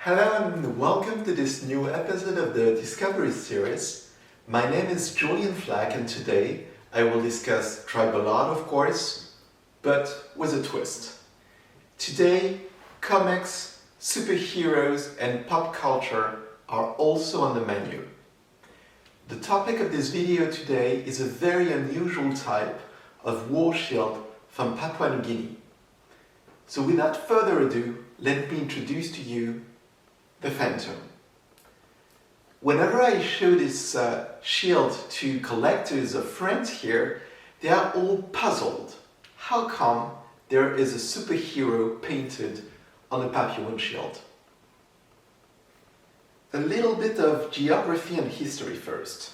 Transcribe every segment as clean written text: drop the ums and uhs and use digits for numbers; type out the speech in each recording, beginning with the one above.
Hello and welcome to this new episode of the Discovery series. My name is Galerie Flak and today I will discuss tribal art, of course, but with a twist. Today, comics, superheroes and pop culture are also on the menu. The topic of this video today is a very unusual type of war shield from Papua New Guinea. So without further ado, let me introduce to you the Phantom. Whenever I show this shield to collectors or friends here, they are all puzzled. How come there is a superhero painted on a Papuan shield? A little bit of geography and history first.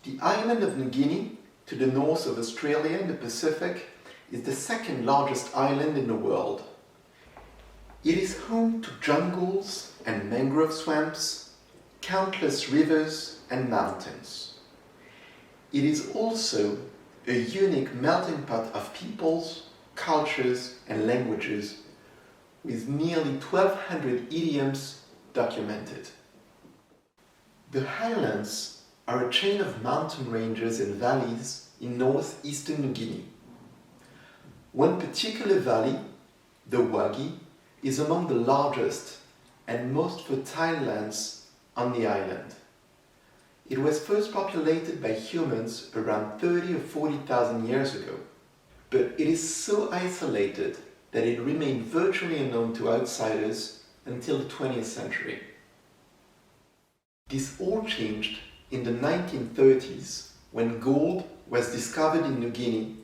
The island of New Guinea, to the north of Australia in the Pacific, is the second largest island in the world. It is home to jungles and mangrove swamps, countless rivers and mountains. It is also a unique melting pot of peoples, cultures and languages, with nearly 1,200 idioms documented. The Highlands are a chain of mountain ranges and valleys in northeastern New Guinea. One particular valley, the Wagi, is among the largest and most fertile lands on the island. It was first populated by humans around 30 or 40,000 years ago, but it is so isolated that it remained virtually unknown to outsiders until the 20th century. This all changed in the 1930s when gold was discovered in New Guinea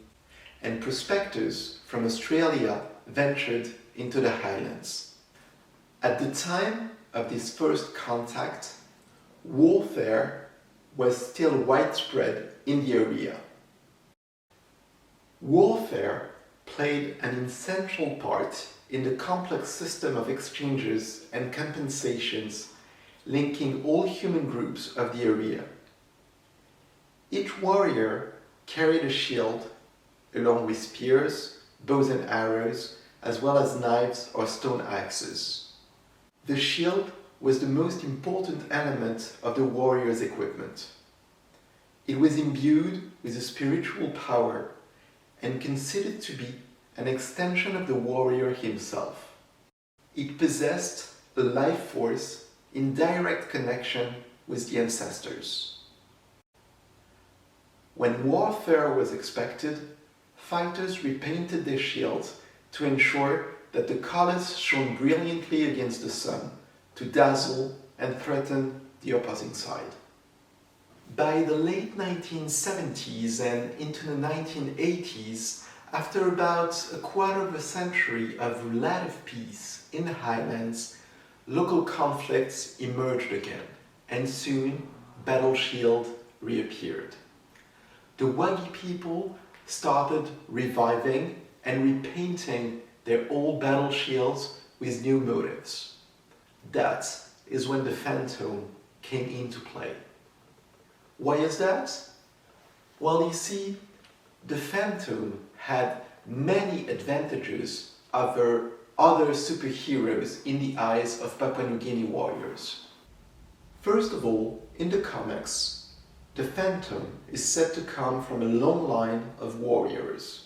and prospectors from Australia ventured into the Highlands. At the time of this first contact, warfare was still widespread in the area. Warfare played an essential part in the complex system of exchanges and compensations linking all human groups of the area. Each warrior carried a shield along with spears, bows and arrows, as well as knives or stone axes. The shield was the most important element of the warrior's equipment. It was imbued with a spiritual power and considered to be an extension of the warrior himself. It possessed a life force in direct connection with the ancestors. When warfare was expected, fighters repainted their shields to ensure that the colors shone brilliantly against the sun, to dazzle and threaten the opposing side. By the late 1970s and into the 1980s, after about a quarter of a century of relative peace in the Highlands, local conflicts emerged again, and soon battle shield reappeared. The Wagi people started reviving and repainting their old battle shields with new motifs. That is when the Phantom came into play. Why is that? Well, you see, the Phantom had many advantages over other superheroes in the eyes of Papua New Guinea warriors. First of all, in the comics, the Phantom is said to come from a long line of warriors.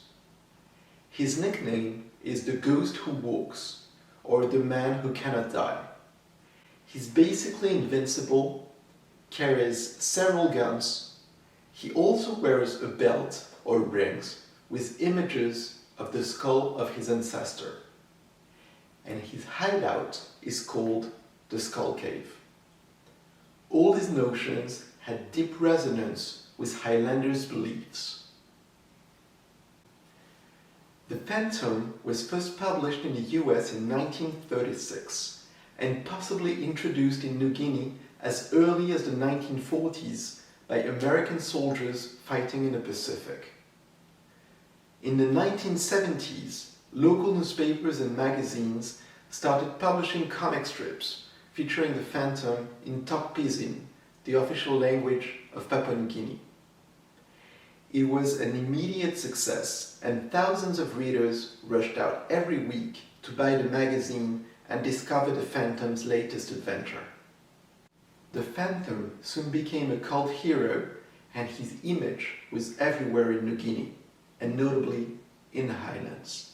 His nickname is the Ghost Who Walks, or the Man Who Cannot Die. He's basically invincible, carries several guns. He also wears a belt or rings with images of the skull of his ancestor. And his hideout is called the Skull Cave. All these notions had deep resonance with Highlanders' beliefs. The Phantom was first published in the US in 1936 and possibly introduced in New Guinea as early as the 1940s by American soldiers fighting in the Pacific. In the 1970s, local newspapers and magazines started publishing comic strips featuring the Phantom in Tok Pisin, the official language of Papua New Guinea. It was an immediate success, and thousands of readers rushed out every week to buy the magazine and discover the Phantom's latest adventure. The Phantom soon became a cult hero, and his image was everywhere in New Guinea, and notably in the Highlands.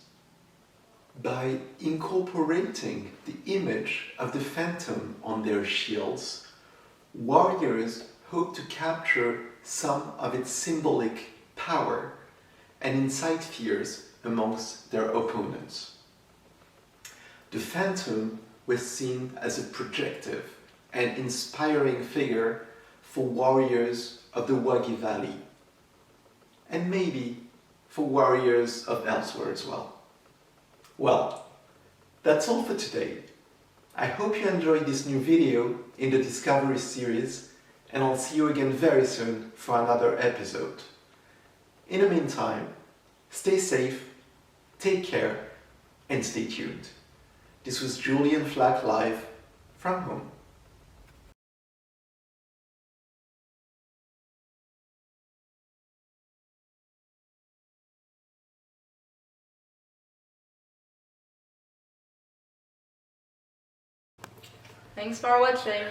By incorporating the image of the Phantom on their shields, warriors hope to capture some of its symbolic power and incite fears amongst their opponents. The Phantom was seen as a projective and inspiring figure for warriors of the Wagi Valley, and maybe for warriors of elsewhere as well. Well, that's all for today. I hope you enjoyed this new video in the Discovery series, and I'll see you again very soon for another episode. In the meantime, stay safe, take care, and stay tuned. This was Galerie Flak live from home. Thanks for watching.